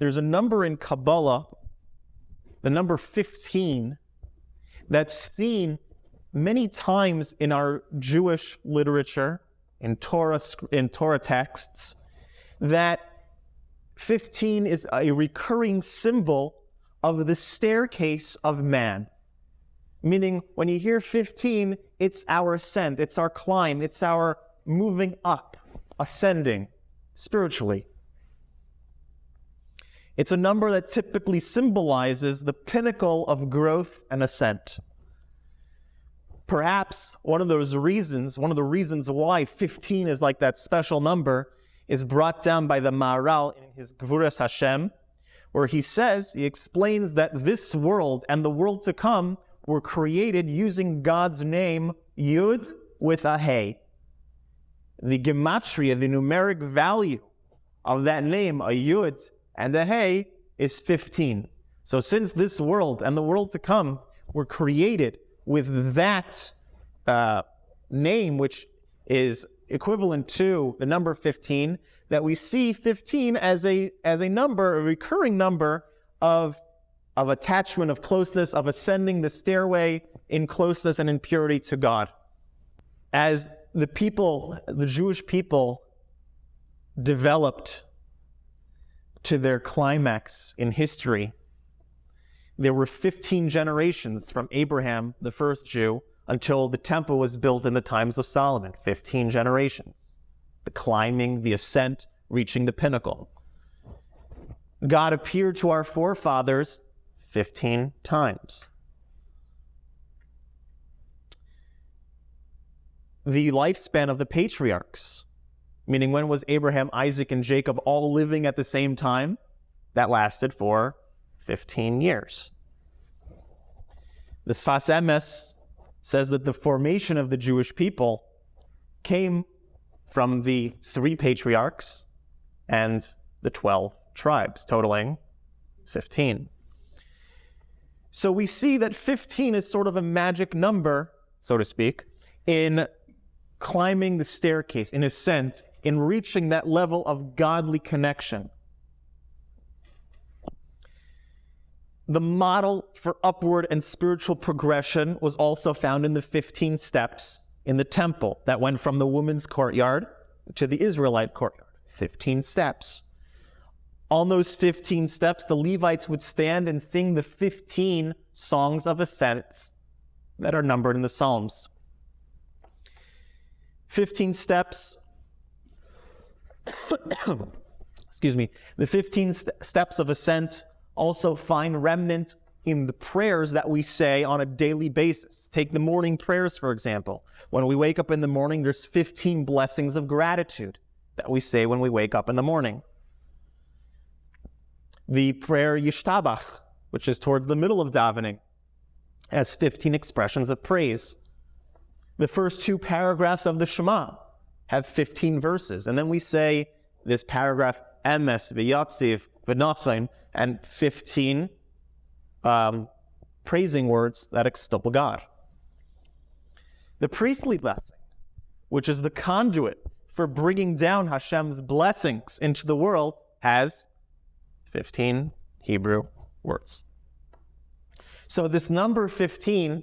there's a number in Kabbalah, the number 15, that's seen many times in our Jewish literature, in Torah texts, that 15 is a recurring symbol of the staircase of man. Meaning, when you hear 15, it's our ascent, it's our climb, it's our moving up, ascending spiritually. It's a number that typically symbolizes the pinnacle of growth and ascent. Perhaps one of the reasons why 15 is like that special number is brought down by the Maharal in his Gvuras Hashem, where he explains that this world and the world to come were created using God's name, Yud, with a Hey. The gematria, the numeric value of that name, a Yud and a Hey, is 15. So since this world and the world to come were created with that name, which is equivalent to the number 15, that we see 15 as a number, a recurring number of attachment, of closeness, of ascending the stairway in closeness and in purity to God. As the Jewish people developed to their climax in history, there were 15 generations from Abraham, the first Jew, until the temple was built in the times of Solomon. 15 generations. The climbing, the ascent, reaching the pinnacle. God appeared to our forefathers 15 times. The lifespan of the patriarchs, meaning when was Abraham, Isaac, and Jacob all living at the same time? That lasted for 15 years. The Sfas Emes says that the formation of the Jewish people came from the 3 patriarchs and the 12 tribes, totaling 15. So we see that 15 is sort of a magic number, so to speak, in climbing the staircase, in ascent, in reaching that level of godly connection. The model for upward and spiritual progression was also found in the 15 steps in the temple that went from the women's courtyard to the Israelite courtyard. 15 steps. On those 15 steps, the Levites would stand and sing the 15 songs of ascent that are numbered in the Psalms. 15 steps, excuse me, the 15 steps of ascent also find remnant in the prayers that we say on a daily basis. Take the morning prayers, for example. When we wake up in the morning, there's 15 blessings of gratitude that we say when we wake up in the morning. The prayer Yishtabach, which is towards the middle of davening, has 15 expressions of praise. The first 2 paragraphs of the Shema have 15 verses. And then we say this paragraph, Emes, V'yatziv, V'nachin, and 15 praising words that extol God. The priestly blessing, which is the conduit for bringing down Hashem's blessings into the world, has 15 Hebrew words. So this number 15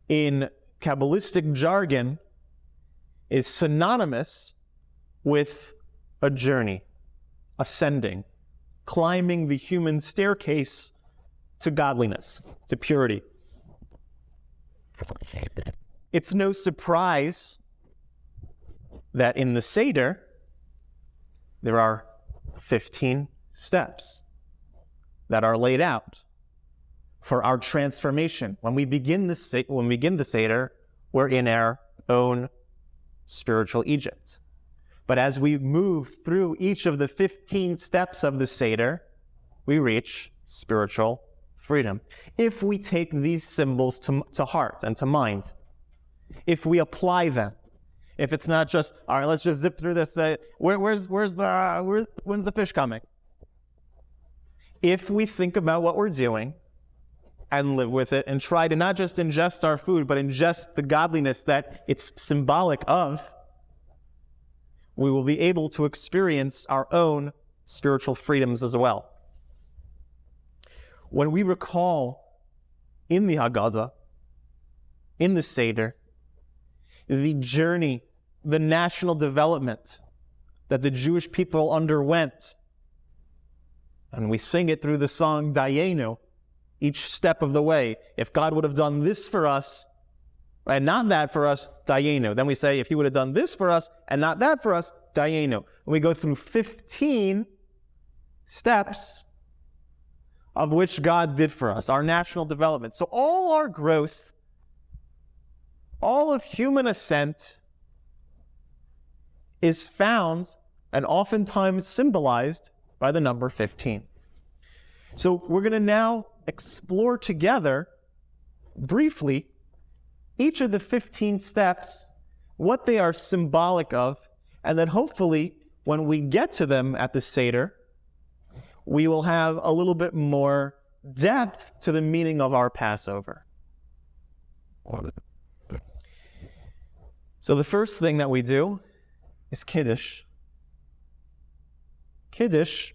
in Kabbalistic jargon is synonymous with a journey, ascending, climbing the human staircase to godliness, to purity. It's no surprise that in the Seder, there are 15 steps that are laid out for our transformation. When we begin the Seder, we're in our own spiritual Egypt. But as we move through each of the 15 steps of the Seder, we reach spiritual freedom. If we take these symbols to heart and to mind, if we apply them, if it's not just, all right, let's just zip through this, when's the fish coming? If we think about what we're doing and live with it and try to not just ingest our food, but ingest the godliness that it's symbolic of, we will be able to experience our own spiritual freedoms as well. When we recall in the Haggadah, in the Seder, the journey, the national development that the Jewish people underwent, and we sing it through the song Dayenu, each step of the way. If God would have done this for us, and not that for us, Dayenu. Then we say, if he would have done this for us, and not that for us, Dayenu. And we go through 15 steps of which God did for us, our national development. So all our growth, all of human ascent is found and oftentimes symbolized by the number 15. So we're going to now explore together, briefly, each of the 15 steps, what they are symbolic of, and then hopefully, when we get to them at the Seder, we will have a little bit more depth to the meaning of our Passover. So the first thing that we do is Kiddush. Kiddush,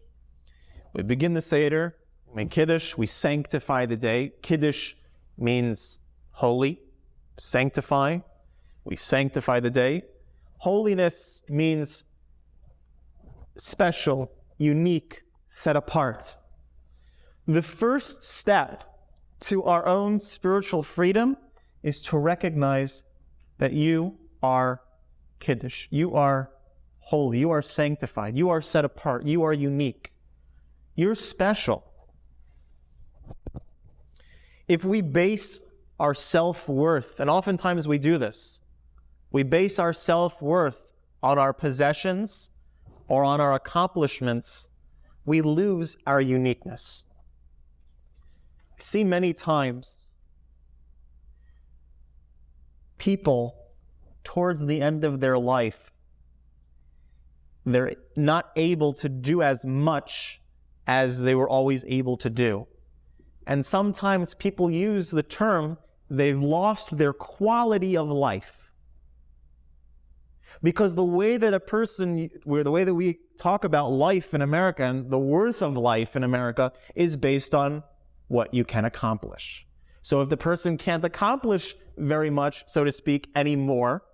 we begin the Seder, we make Kiddush, we sanctify the day. Kiddush means holy, sanctify. We sanctify the day. Holiness means special, unique, set apart. The first step to our own spiritual freedom is to recognize that you are Kiddush. You are holy. You are sanctified. You are set apart. You are unique. You're special. If we base our self-worth, and oftentimes we do this, we base our self-worth on our possessions or on our accomplishments, we lose our uniqueness. I see many times people towards the end of their life, they're not able to do as much as they were always able to do. And sometimes people use the term, they've lost their quality of life. Because the way that the way that we talk about life in America and the worth of life in America is based on what you can accomplish. So if the person can't accomplish very much, so to speak, anymore,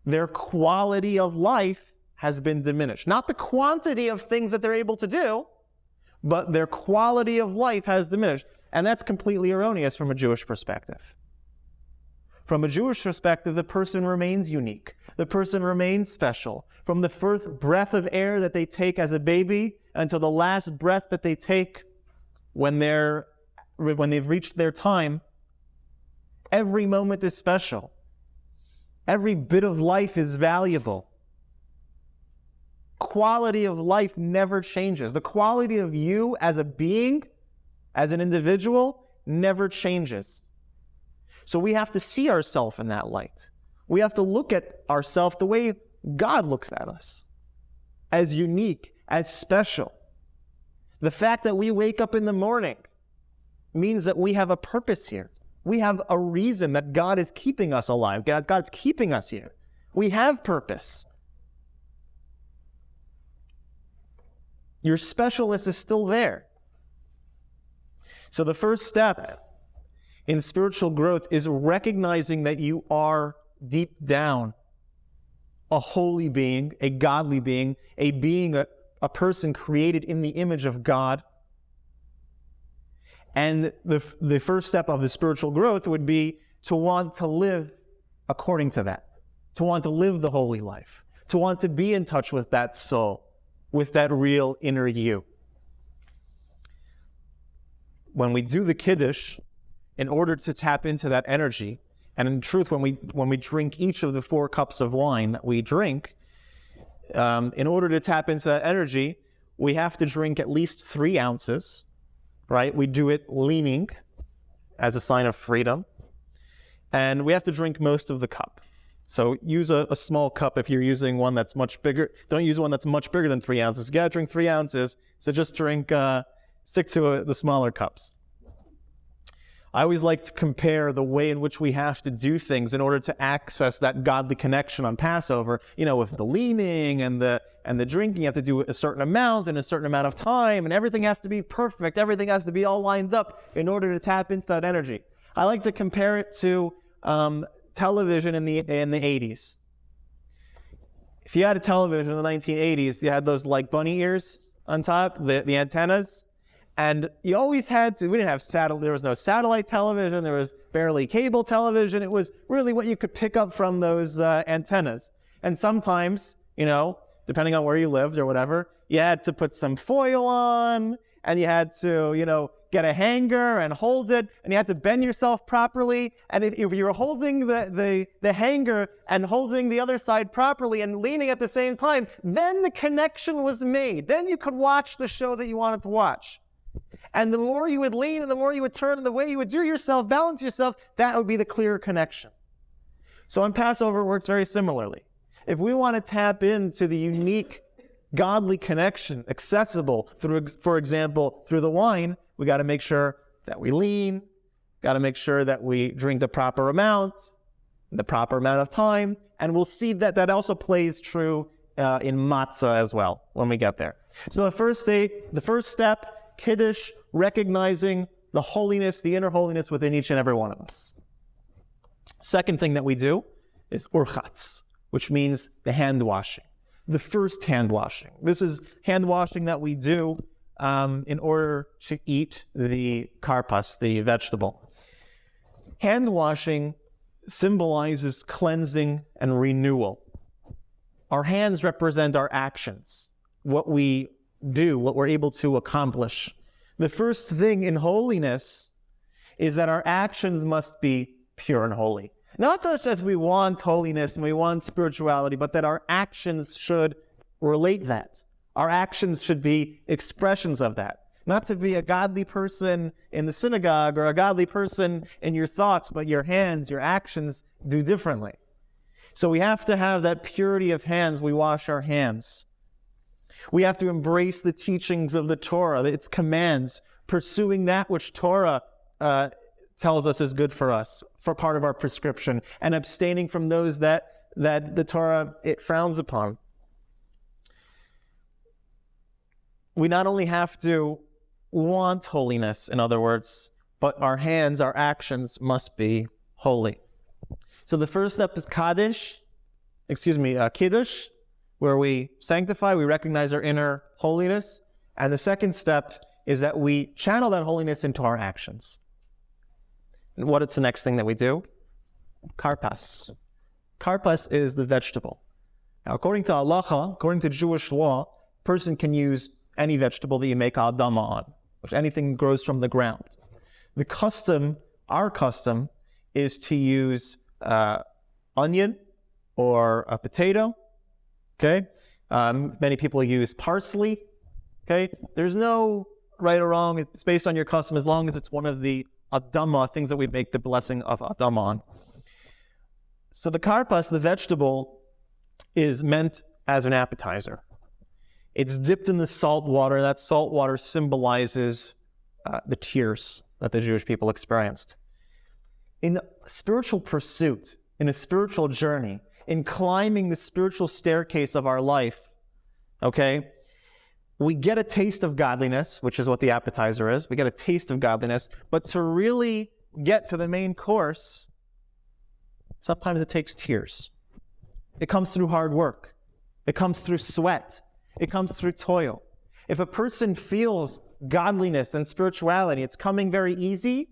their quality of life has been diminished. Not the quantity of things that they're able to do, but their quality of life has diminished. And that's completely erroneous from a Jewish perspective. From a Jewish perspective, the person remains unique. The person remains special. From the first breath of air that they take as a baby until the last breath that they take when they've reached their time, every moment is special. Every bit of life is valuable. Quality of life never changes. The quality of you as a being, as an individual, never changes. So we have to see ourselves in that light. We have to look at ourselves the way God looks at us, as unique, as special. The fact that we wake up in the morning means that we have a purpose here. We have a reason that God is keeping us alive. God's keeping us here. We have purpose. Your specialness is still there. So the first step in spiritual growth is recognizing that you are deep down a holy being, a godly being, a person created in the image of God. And the first step of the spiritual growth would be to want to live according to that, to want to live the holy life, to want to be in touch with that soul, with that real inner you. When we do the Kiddush, in order to tap into that energy, and in truth, when we drink each of the 4 cups of wine that we drink, in order to tap into that energy, we have to drink at least 3 ounces, right? We do it leaning as a sign of freedom, and we have to drink most of the cup. So use a small cup if you're using one that's much bigger. Don't use one that's much bigger than 3 ounces. You gotta drink 3 ounces, so just stick to the smaller cups. I always like to compare the way in which we have to do things in order to access that godly connection on Passover. With the leaning and the drinking, you have to do a certain amount in a certain amount of time, and everything has to be perfect. Everything has to be all lined up in order to tap into that energy. I like to compare it to television in the 80s. If you had a television in the 1980s, you had those like bunny ears on top, the antennas. And you always had to, we didn't have satellite, there was no satellite television, there was barely cable television. It was really what you could pick up from those antennas. And sometimes, depending on where you lived or whatever, you had to put some foil on, and you had to, get a hanger and hold it, and you had to bend yourself properly. And if you were holding the hanger and holding the other side properly and leaning at the same time, then the connection was made. Then you could watch the show that you wanted to watch. And the more you would lean and the more you would turn and the way you would do yourself, balance yourself, that would be the clearer connection. So on Passover, it works very similarly. If we want to tap into the unique godly connection accessible through, for example, through the wine, we got to make sure that we lean, got to make sure that we drink the proper amount of time, and we'll see that that also plays true in matzah as well when we get there. So the first step, Kiddush, recognizing the holiness, the inner holiness within each and every one of us. Second thing that we do is urchatz, which means the hand washing. The first hand washing. This is hand washing that we do in order to eat the karpas, the vegetable. Hand washing symbolizes cleansing and renewal. Our hands represent our actions, what we do, what we're able to accomplish. The first thing in holiness is that our actions must be pure and holy. Not just as we want holiness and we want spirituality, but that our actions should relate that. Our actions should be expressions of that. Not to be a godly person in the synagogue or a godly person in your thoughts, but your hands, your actions do differently. So we have to have that purity of hands. We wash our hands. We have to embrace the teachings of the Torah, its commands, pursuing that which Torah tells us is good for us, for part of our prescription, and abstaining from those that the Torah, it frowns upon. We not only have to want holiness, in other words, but our hands, our actions must be holy. So the first step is Kiddush, where we sanctify, we recognize our inner holiness. And the second step is that we channel that holiness into our actions. And what is the next thing that we do? Karpas. Karpas is the vegetable. Now, according to halacha, according to Jewish law, a person can use any vegetable that you make adama on, which anything grows from the ground. The custom, our custom, is to use onion or a potato. Okay, many people use parsley. Okay, there's no right or wrong. It's based on your custom as long as it's one of the adama, things that we make the blessing of adama on. So the karpas, the vegetable, is meant as an appetizer. It's dipped in the salt water. That salt water symbolizes the tears that the Jewish people experienced. In spiritual pursuit, in a spiritual journey, in climbing the spiritual staircase of our life, okay, we get a taste of godliness, which is what the appetizer is. We get a taste of godliness, but to really get to the main course, sometimes it takes tears. It comes through hard work. It comes through sweat. It comes through toil. If a person feels godliness and spirituality, it's coming very easy,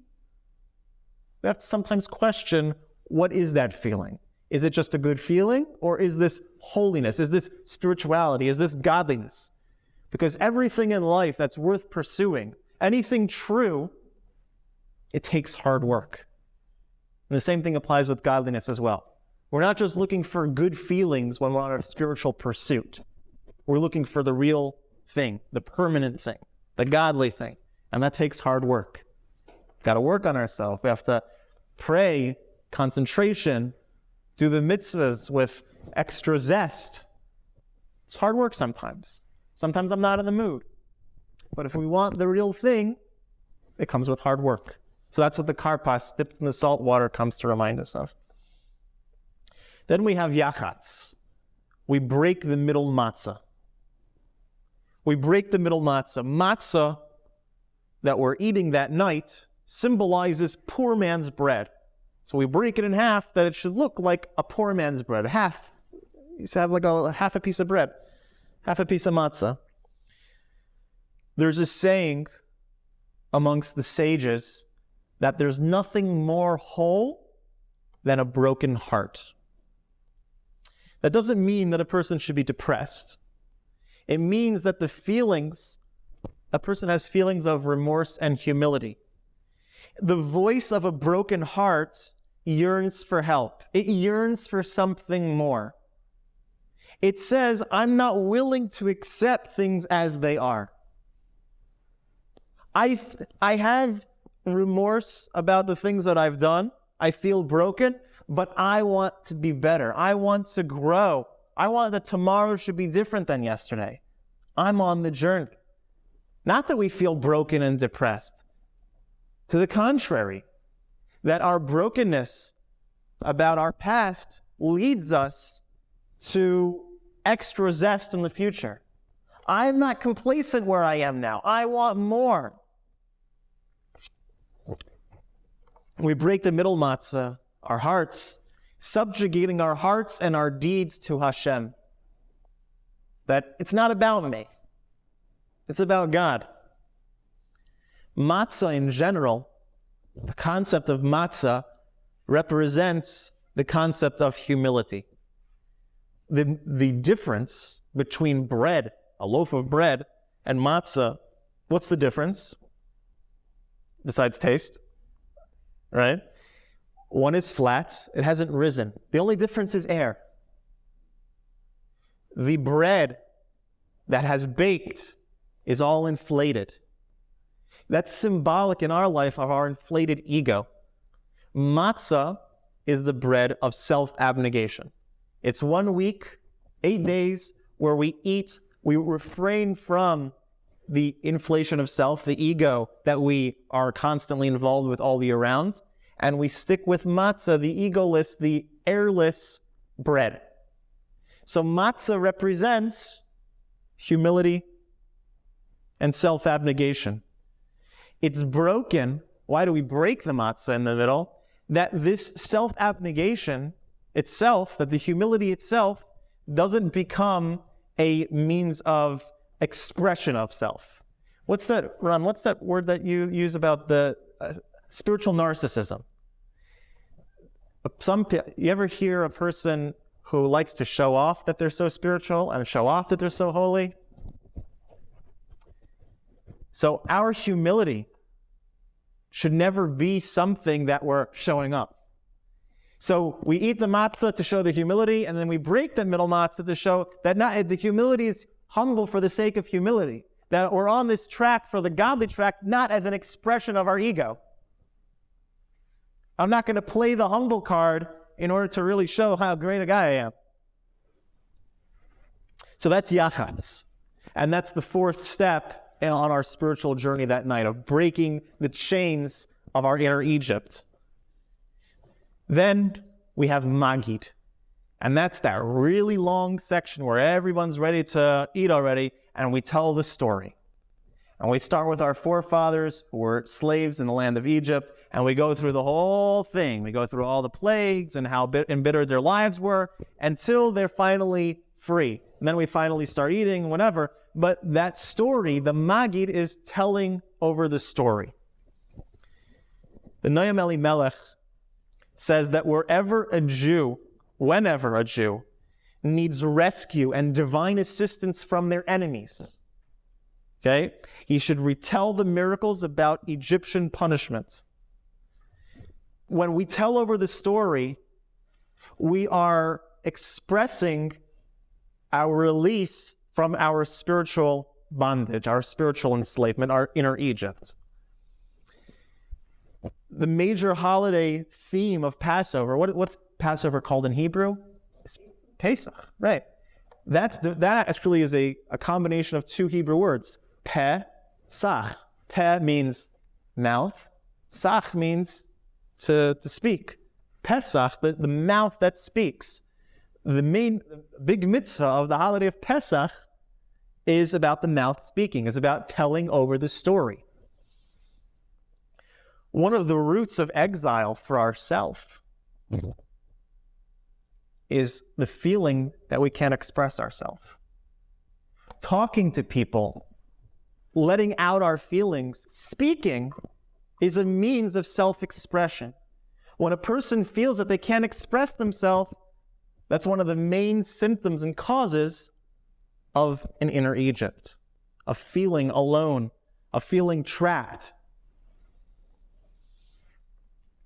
we have to sometimes question, what is that feeling? Is it just a good feeling? Or is this holiness? Is this spirituality? Is this godliness? Because everything in life that's worth pursuing, anything true, it takes hard work. And the same thing applies with godliness as well. We're not just looking for good feelings when we're on a spiritual pursuit. We're looking for the real thing, the permanent thing, the godly thing. And that takes hard work. We've got to work on ourselves. We have to pray, concentration, do the mitzvahs with extra zest. It's hard work sometimes. Sometimes I'm not in the mood. But if we want the real thing, it comes with hard work. So that's what the karpas dipped in the salt water comes to remind us of. Then we have yachatz. We break the middle matzah. We break the middle matzah. Matzah that we're eating that night symbolizes poor man's bread. So we break it in half that it should look like a poor man's bread. Half. You used to have like half a piece of bread. Half a piece of matzah. There's a saying amongst the sages that there's nothing more whole than a broken heart. That doesn't mean that a person should be depressed. It means that a person has feelings of remorse and humility. The voice of a broken heart yearns for help. It yearns for something more. It says, I'm not willing to accept things as they are. I have remorse about the things that I've done. I feel broken, but I want to be better. I want to grow. I want that tomorrow should be different than yesterday. I'm on the journey. Not that we feel broken and depressed. To the contrary, that our brokenness about our past leads us to extra zest in the future. I'm not complacent where I am now. I want more. We break the middle matzah, our hearts, subjugating our hearts and our deeds to Hashem. That it's not about me. It's about God. Matzah in general, the concept of matzah represents the concept of humility. The difference between bread, a loaf of bread, and matzah, what's the difference? Besides taste, right? One is flat, it hasn't risen. The only difference is air. The bread that has baked is all inflated. That's symbolic in our life of our inflated ego. Matzah is the bread of self-abnegation. It's 1 week, 8 days, where we eat, we refrain from the inflation of self, the ego that we are constantly involved with all year round, and we stick with matzah, the egoless, the airless bread. So matzah represents humility and self-abnegation. It's broken. Why do we break the matzah in the middle? That this self-abnegation itself, that the humility itself doesn't become a means of expression of self. What's that, Ron? What's that word that you use about the spiritual narcissism? You ever hear a person who likes to show off that they're so spiritual and show off that they're so holy? So our humility should never be something that we're showing up. So we eat the matzah to show the humility, and then we break the middle matzah to show that the humility is humble for the sake of humility. That we're on this track for the godly track, not as an expression of our ego. I'm not going to play the humble card in order to really show how great a guy I am. So that's yachatz. And that's the fourth step on our spiritual journey that night of breaking the chains of our inner Egypt. Then we have Magid. And that's that really long section where everyone's ready to eat already, and we tell the story. And we start with our forefathers who were slaves in the land of Egypt, and we go through the whole thing. We go through all the plagues and how embittered their lives were until they're finally free. And then we finally start eating, whatever. But that story, the Magid, is telling over the story. The Noam Elimelech says that whenever a Jew needs rescue and divine assistance from their enemies, okay, he should retell the miracles about Egyptian punishment. When we tell over the story, we are expressing our release from our spiritual bondage, our spiritual enslavement, our inner Egypt. The major holiday theme of Passover, what's Passover called in Hebrew? It's Pesach, right? That actually is a combination of two Hebrew words, Pesach. Pe means mouth, Sach means to speak. Pesach, the mouth that speaks. The big mitzvah of the holiday of Pesach is about the mouth speaking, is about telling over the story. One of the roots of exile for ourself is the feeling that we can't express ourselves. Talking to people, letting out our feelings, speaking is a means of self-expression. When a person feels that they can't express themselves, that's one of the main symptoms and causes of an inner Egypt, of feeling alone, of feeling trapped.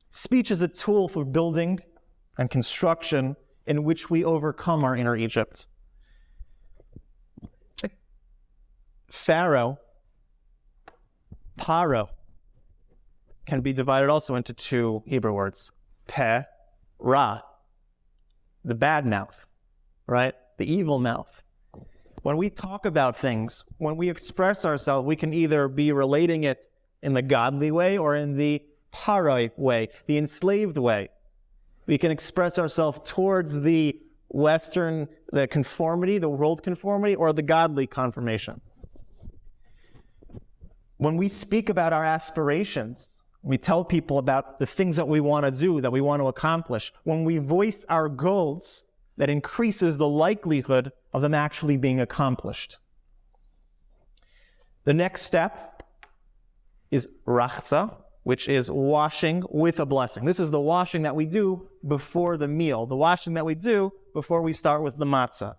Speech is a tool for building and construction in which we overcome our inner Egypt. Pharaoh, Paro, can be divided also into two Hebrew words. Peh, Ra, the bad mouth, right? The evil mouth. When we talk about things, when we express ourselves, we can either be relating it in the godly way or in the Paroi way, the enslaved way. We can express ourselves towards the Western, the conformity, the world conformity, or the godly conformation. When we speak about our aspirations, we tell people about the things that we want to do, that we want to accomplish. When we voice our goals, that increases the likelihood of them actually being accomplished. The next step is rachza, which is washing with a blessing. This is the washing that we do before the meal, the washing that we do before we start with the matzah.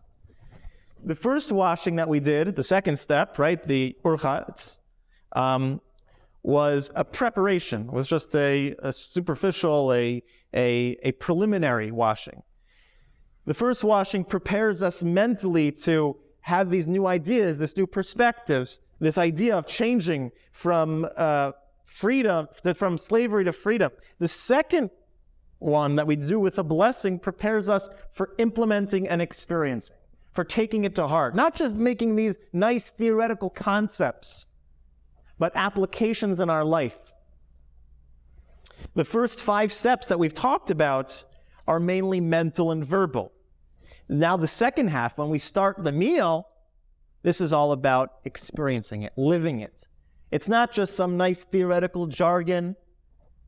The first washing that we did, the second step, right, the urchatz, was a preparation, was just a superficial, a preliminary washing. The first washing prepares us mentally to have these new ideas, this new perspectives, this idea of changing from freedom, from slavery to freedom. The second one that we do with a blessing prepares us for implementing and experiencing, for taking it to heart. Not just making these nice theoretical concepts, but applications in our life. The first 5 steps that we've talked about are mainly mental and verbal. Now the second half, when we start the meal, this is all about experiencing it, living it. It's not just some nice theoretical jargon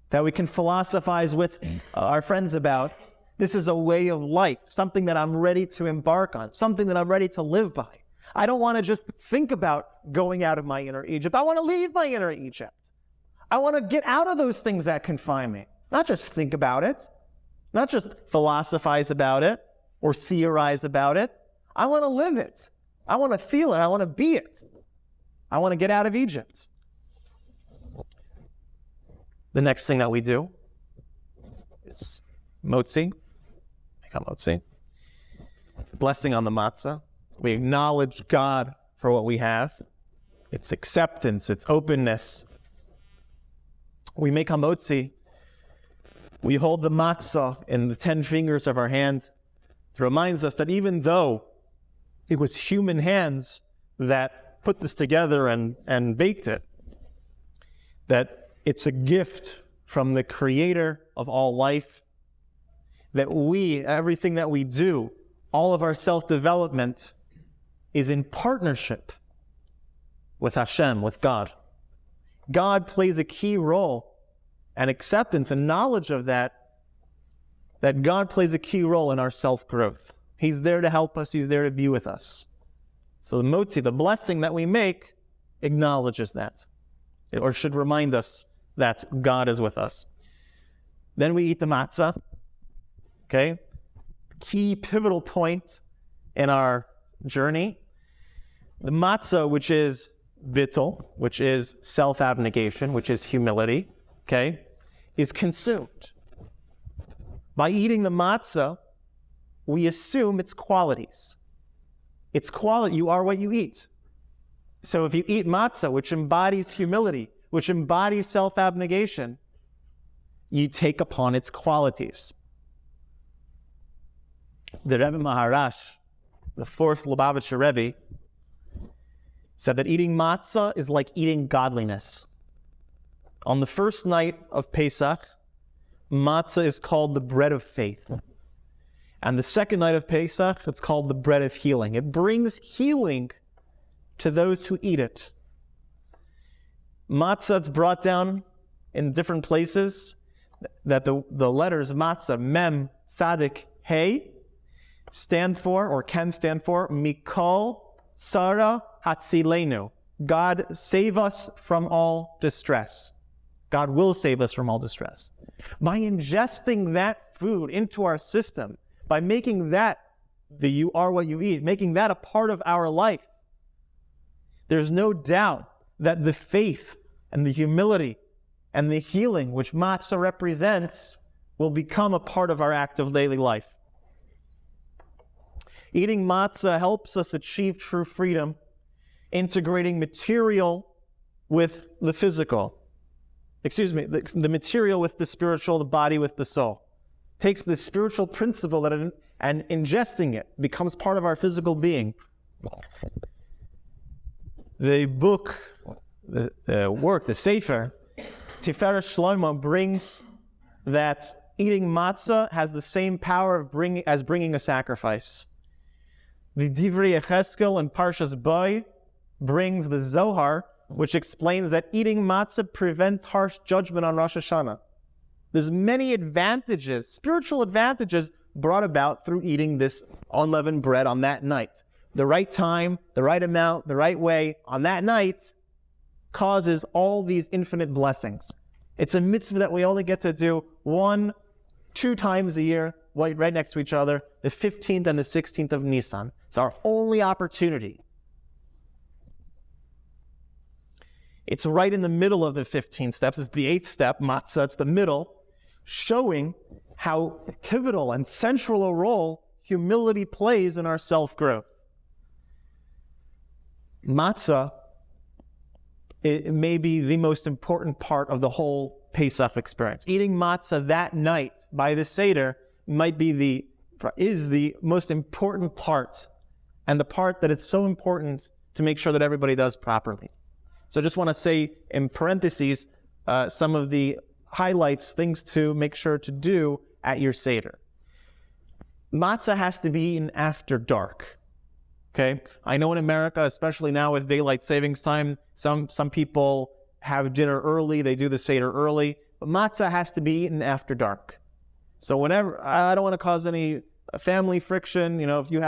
that we can philosophize with our friends about. This is a way of life, something that I'm ready to embark on, something that I'm ready to live by. I don't want to just think about going out of my inner Egypt. I want to leave my inner Egypt. I want to get out of those things that confine me. Not just think about it, not just philosophize about it or theorize about it. I want to live it. I want to feel it. I want to be it. I want to get out of Egypt. The next thing that we do is motzi. Blessing on the matzah. We acknowledge God for what we have, its acceptance, its openness. We make hamotzi. We hold the matzah in the 10 fingers of our hand. It reminds us that even though it was human hands that put this together and baked it, that it's a gift from the creator of all life, that everything that we do, all of our self-development is in partnership with Hashem, with God. God plays a key role, and acceptance and knowledge of that God plays a key role in our self-growth. He's there to help us. He's there to be with us. So the motzi, the blessing that we make, acknowledges that, or should remind us that God is with us. Then we eat the matzah, okay? Key pivotal point in our journey. The matzah, which is bittul, which is self-abnegation, which is humility, okay, is consumed. By eating the matzah, we assume its qualities. Its quality, you are what you eat. So if you eat matzah, which embodies humility, which embodies self-abnegation, you take upon its qualities. The Rebbe Maharash, the 4th Lubavitcher Rebbe, said that eating matzah is like eating godliness. On the first night of Pesach, matzah is called the bread of faith. And the second night of Pesach, it's called the bread of healing. It brings healing to those who eat it. Matzah is brought down in different places, that the letters matzah, mem, tzadik, hey, stand for, or can stand for, mikol tzara hatzilenu. God save us from all distress. God will save us from all distress. By ingesting that food into our system, by making that the you are what you eat, making that a part of our life, there's no doubt that the faith and the humility and the healing which matzah represents will become a part of our active daily life. Eating matzah helps us achieve true freedom, integrating material with the physical. The material with the spiritual, the body with the soul. Takes the spiritual principle and ingesting it becomes part of our physical being. The book, the work, the Sefer, Tiferet Shlomo, brings that eating matzah has the same power as bringing a sacrifice. The Divrei Yecheskel and Parshas Bo brings the Zohar, which explains that eating matzah prevents harsh judgment on Rosh Hashanah. There's many advantages, spiritual advantages, brought about through eating this unleavened bread on that night. The right time, the right amount, the right way on that night causes all these infinite blessings. It's a mitzvah that we only get to do 1-2 times a year, right next to each other, the 15th and the 16th of Nisan. It's our only opportunity. It's right in the middle of the 15 steps. It's the 8th step, matzah. It's the middle, showing how pivotal and central a role humility plays in our self-growth. Matzah, it may be the most important part of the whole Pesach experience. Eating matzah that night by the Seder is the most important part, and the part that it's so important to make sure that everybody does properly. So I just want to say in parentheses some of the highlights, things to make sure to do at your Seder. Matzah has to be eaten after dark. Okay? I know in America, especially now with daylight savings time, some people have dinner early, they do the Seder early, but matzah has to be eaten after dark. So whenever, I don't want to cause any family friction, if you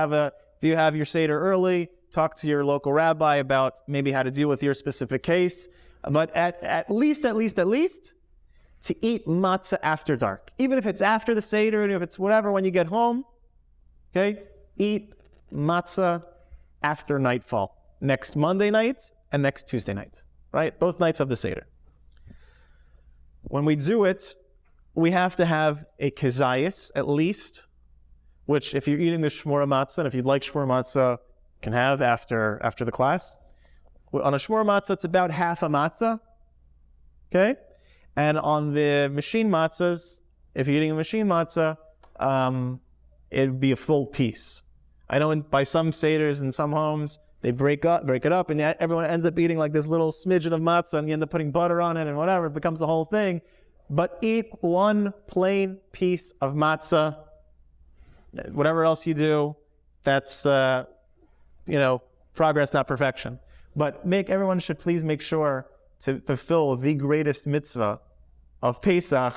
have your Seder early, talk to your local rabbi about maybe how to deal with your specific case. But at least, to eat matzah after dark. Even if it's after the Seder, and if it's whatever, when you get home, okay, eat matzah after nightfall. Next Monday night and next Tuesday night, right? Both nights of the Seder. When we do it, we have to have a kezayis at least, which if you're eating the shmura matzah, and if you'd like shmura matzah, can have after the class. On a shmura matzah, it's about half a matzah, okay? And on the machine matzahs, if you're eating a machine matzah, it'd be a full piece. I know by some seders in some homes, they break it up, and everyone ends up eating like this little smidgen of matzah, and you end up putting butter on it and whatever, it becomes the whole thing. But eat one plain piece of matzah. Whatever else you do, that's progress, not perfection. But everyone should please make sure to fulfill the greatest mitzvah of Pesach,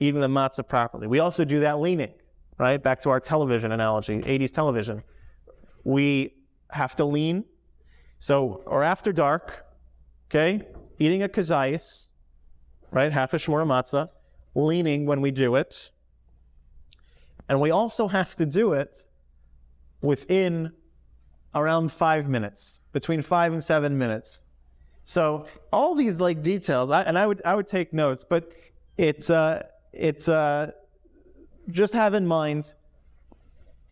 eating the matzah properly. We also do that leaning, right? Back to our television analogy, 80s television. We have to lean. Or after dark, okay, eating a kezayis, right? Half a shmura matzah, leaning when we do it. And we also have to do it within around 5 minutes, between 5 and 7 minutes. So all these details, I would take notes, but it's just have in mind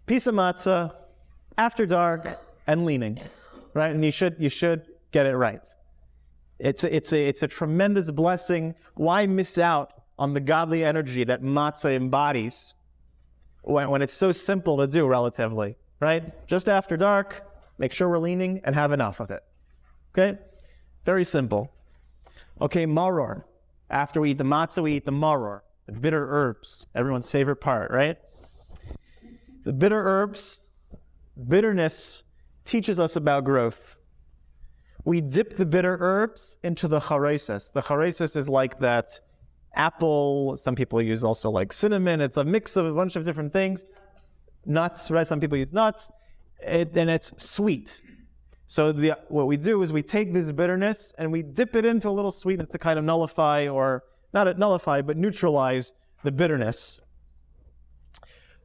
piece of matzah after dark and leaning, right? And you should get it right. It's a tremendous blessing. Why miss out on the godly energy that matzah embodies when it's so simple to do relatively, right? Just after dark, make sure we're leaning and have enough of it. Okay? Very simple. Okay, maror. After we eat the matzah, we eat the maror, the bitter herbs, everyone's favorite part, right? The bitter herbs, bitterness teaches us about growth. We dip the bitter herbs into the chareses. The chareses is like that apple, some people use also like cinnamon. It's a mix of a bunch of different things. Nuts, right? Some people use nuts. And it's sweet. So what we do is we take this bitterness and we dip it into a little sweetness to kind of nullify, or not nullify, but neutralize the bitterness.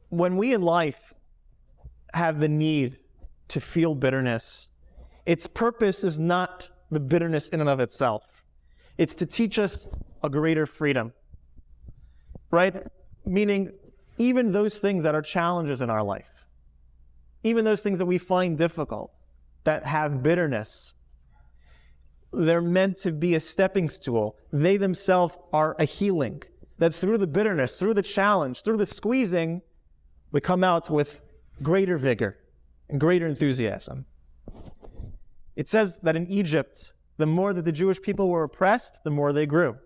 When we in life have the need to feel bitterness, its purpose is not the bitterness in and of itself. It's to teach us a greater freedom, right? Meaning, even those things that are challenges in our life, even those things that we find difficult, that have bitterness, they're meant to be a stepping stool. They themselves are a healing. That through the bitterness, through the challenge, through the squeezing, we come out with greater vigor and greater enthusiasm. It says that in Egypt, the more that the Jewish people were oppressed, the more they grew.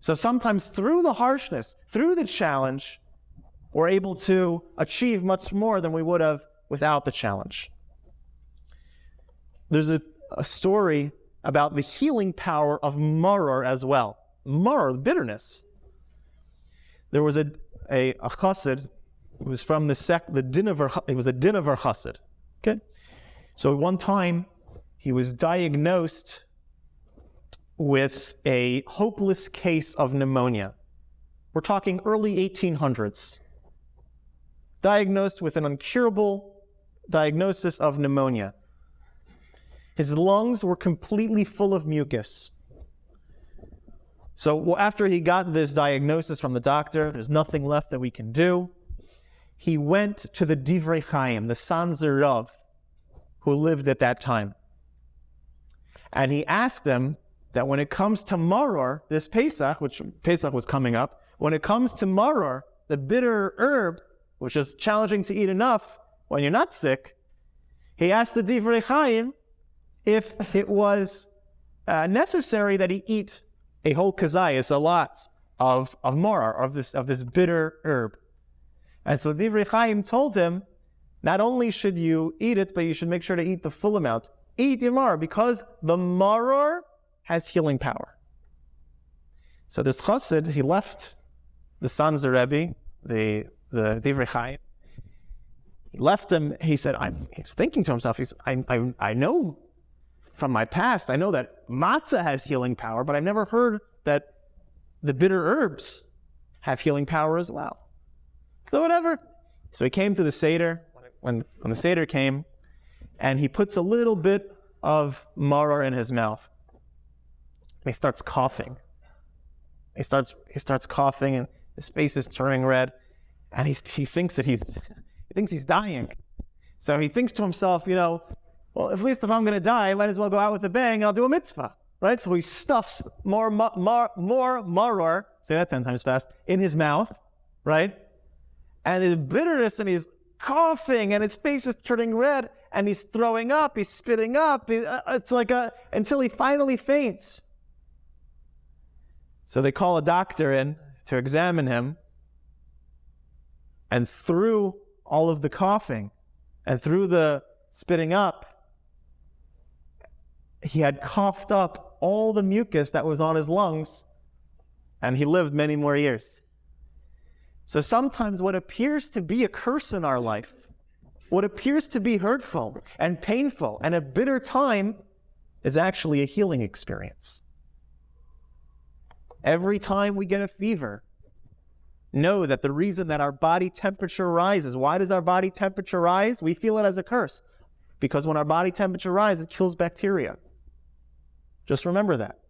So sometimes through the harshness, through the challenge, we're able to achieve much more than we would have without the challenge. There's a story about the healing power of maror as well. Maror, bitterness. There was a chassid who was from the Dinover. He was a Dinover chassid. Okay, so one time he was diagnosed with a hopeless case of pneumonia. We're talking early 1800s. Diagnosed with an incurable diagnosis of pneumonia. His lungs were completely full of mucus. So after he got this diagnosis from the doctor, there's nothing left that we can do. He went to the Divrei Chaim, the Sanzer Rav, who lived at that time. And he asked them that when it comes to maror, this Pesach, which Pesach was coming up, when it comes to maror, the bitter herb, which is challenging to eat enough when you're not sick, he asked the Divrei Chaim if it was necessary that he eat a whole kazayas, a lot of maror, of this bitter herb. And so Divrei Chaim told him, not only should you eat it, but you should make sure to eat the full amount. Eat your maror, because the maror has healing power. So this chassid, he left the Sanzer Rebbe, the Divrei Chaim. He left him. He said, he's thinking to himself, I know from my past, I know that matzah has healing power, but I've never heard that the bitter herbs have healing power as well. So whatever. So he came to the Seder, when the Seder came, and he puts a little bit of maror in his mouth. And he starts coughing. He starts coughing, and his face is turning red, and he thinks that he's dying. So he thinks to himself, well, at least if I'm going to die, I might as well go out with a bang and I'll do a mitzvah, right? So he stuffs more maror, say that 10 times fast, in his mouth, right? And his bitterness, and he's coughing, and his face is turning red, and he's throwing up, he's spitting up. It's like until he finally faints. So they call a doctor in to examine him, and through all of the coughing and through the spitting up, he had coughed up all the mucus that was on his lungs, and he lived many more years. So sometimes what appears to be a curse in our life, what appears to be hurtful and painful and a bitter time, is actually a healing experience. Every time we get a fever, know that the reason that our body temperature rises, why does our body temperature rise? We feel it as a curse. Because when our body temperature rises, it kills bacteria. Just remember that.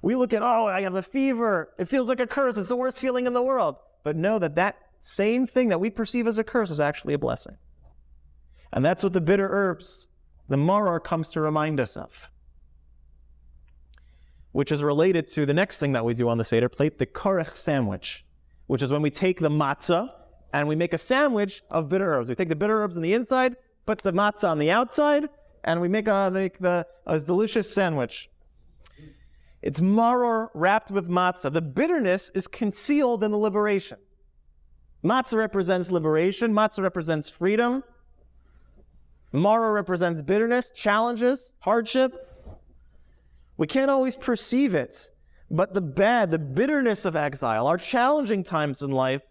We look at, I have a fever. It feels like a curse. It's the worst feeling in the world. But know that that same thing that we perceive as a curse is actually a blessing. And that's what the bitter herbs, the maror, comes to remind us of. Which is related to the next thing that we do on the Seder plate, the korech sandwich, which is when we take the matzah and we make a sandwich of bitter herbs. We take the bitter herbs on the inside, put the matzah on the outside, and we make a delicious sandwich. It's maror wrapped with matzah. The bitterness is concealed in the liberation. Matzah represents liberation. Matzah represents freedom. Maror represents bitterness, challenges, hardship. We can't always perceive it, but the bitterness of exile, our challenging times in life,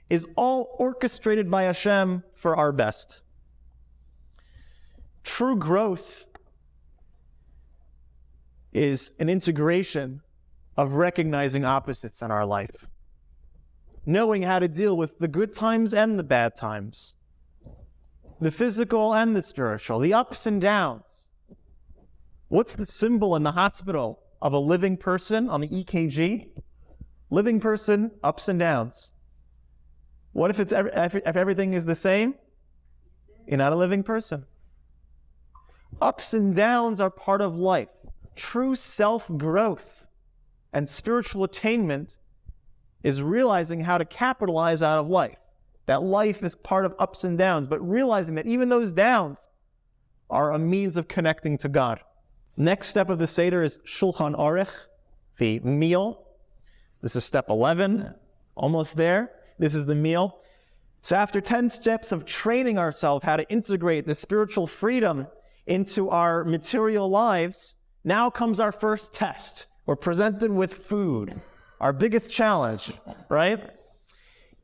is all orchestrated by Hashem for our best. True growth is an integration of recognizing opposites in our life, knowing how to deal with the good times and the bad times, the physical and the spiritual, the ups and downs. What's the symbol in the hospital of a living person on the EKG? Living person, ups and downs. What if if everything is the same? You're not a living person. Ups and downs are part of life. True self-growth and spiritual attainment is realizing how to capitalize out of life. That life is part of ups and downs, but realizing that even those downs are a means of connecting to God. Next step of the Seder is Shulchan Aruch, the meal. This is step 11, almost there. This is the meal. So after 10 steps of training ourselves how to integrate the spiritual freedom into our material lives, now comes our first test. We're presented with food, our biggest challenge, right?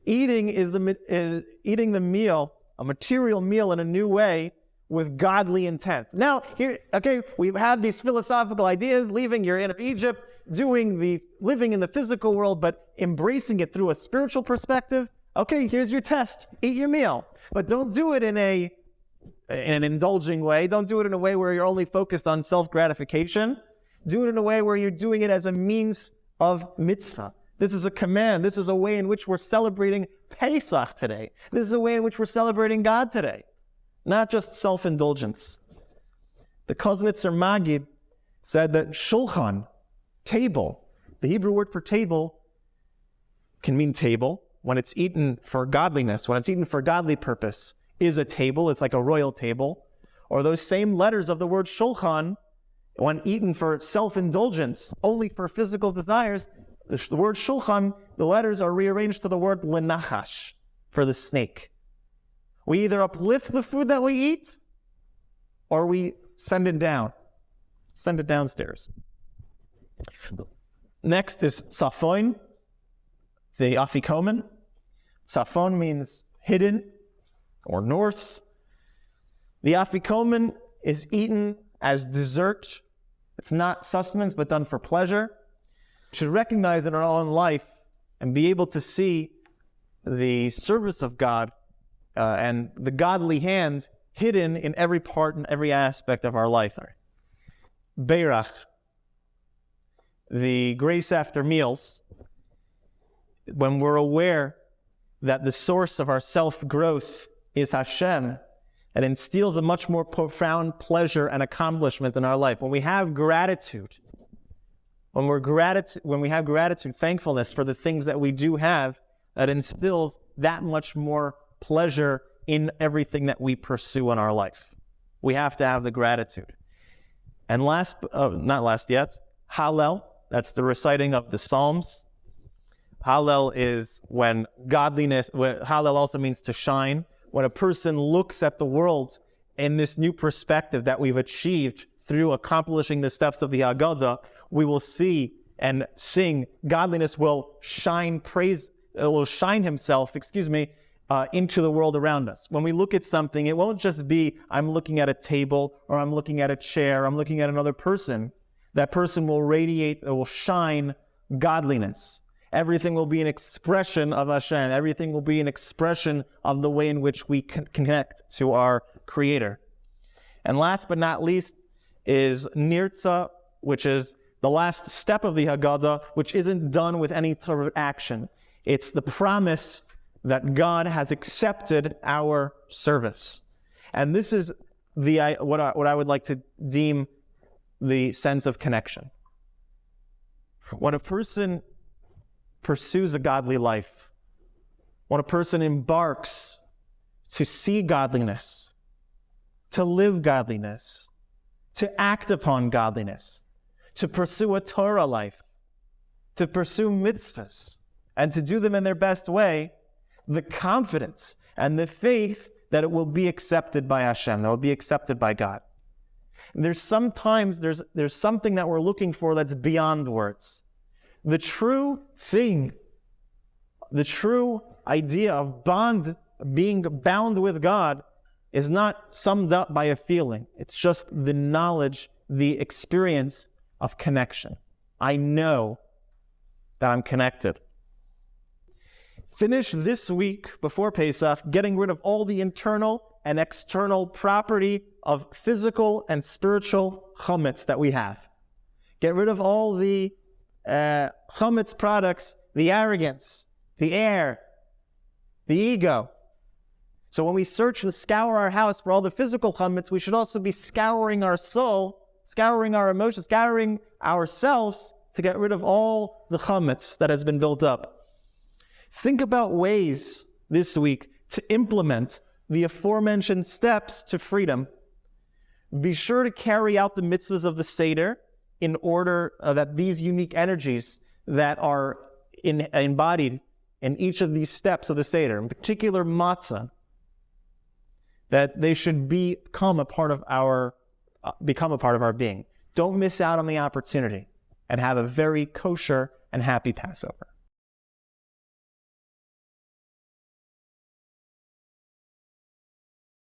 Eating the meal, a material meal in a new way with godly intent. Now, here, okay, we've had these philosophical ideas, leaving your inner Egypt, living in the physical world, but embracing it through a spiritual perspective. Okay, here's your test. Eat your meal. But don't do it in an indulging way. Don't do it in a way where you're only focused on self-gratification. Do it in a way where you're doing it as a means of mitzvah. This is a command. This is a way in which we're celebrating Pesach today. This is a way in which we're celebrating God today, not just self-indulgence. The Kuznetzer Maggid said that shulchan, table, the Hebrew word for table can mean table when it's eaten for godliness, when it's eaten for godly purpose, is a table. It's like a royal table. Or those same letters of the word shulchan, when eaten for self-indulgence, only for physical desires, the word shulchan, the letters are rearranged to the word lenachash, for the snake. We either uplift the food that we eat, or we send it downstairs. Next is tzafon, the afikomen. Tzafon means hidden or north. The afikomen is eaten as dessert. It's not sustenance, but done for pleasure. We should recognize in our own life and be able to see the service of God and the godly hand hidden in every part and every aspect of our life. Beirach, the grace after meals, when we're aware that the source of our self-growth is Hashem, it instills a much more profound pleasure and accomplishment in our life. When we have gratitude, when we have gratitude, thankfulness for the things that we do have, that instills that much more pleasure in everything that we pursue in our life. We have to have the gratitude. And not last yet, Hallel, that's the reciting of the Psalms. Hallel is when godliness, Hallel also means to shine. When a person looks at the world in this new perspective that we've achieved through accomplishing the steps of the Haggadah, we will see and sing. Godliness will shine himself, into the world around us. When we look at something, it won't just be, I'm looking at a table, or I'm looking at a chair, I'm looking at another person. That person will radiate, it will shine godliness. Everything will be an expression of Hashem. Everything will be an expression of the way in which we connect to our Creator. And last but not least is Nirtza, which is the last step of the Haggadah, which isn't done with any sort of action. It's the promise that God has accepted our service. And this is what I would like to deem the sense of connection. When a person pursues a godly life, when a person embarks to see godliness, to live godliness, to act upon godliness, to pursue a Torah life, to pursue mitzvahs, and to do them in their best way, the confidence and the faith that it will be accepted by Hashem, that it will be accepted by God. There's sometimes something that we're looking for that's beyond words. The true thing, the true idea of being bound with God is not summed up by a feeling. It's just the knowledge, the experience of connection. I know that I'm connected. Finish this week before Pesach getting rid of all the internal and external property of physical and spiritual chametz that we have. Get rid of all the chametz products, the arrogance, the air, the ego. So when we search and scour our house for all the physical chametz, we should also be scouring our soul, scouring our emotions, scouring ourselves to get rid of all the chametz that has been built up. Think about ways this week to implement the aforementioned steps to freedom. Be sure to carry out the mitzvahs of the Seder in order that these unique energies that are embodied in each of these steps of the Seder, in particular matzah, that they should become a part of our being. Don't miss out on the opportunity and have a very kosher and happy Passover.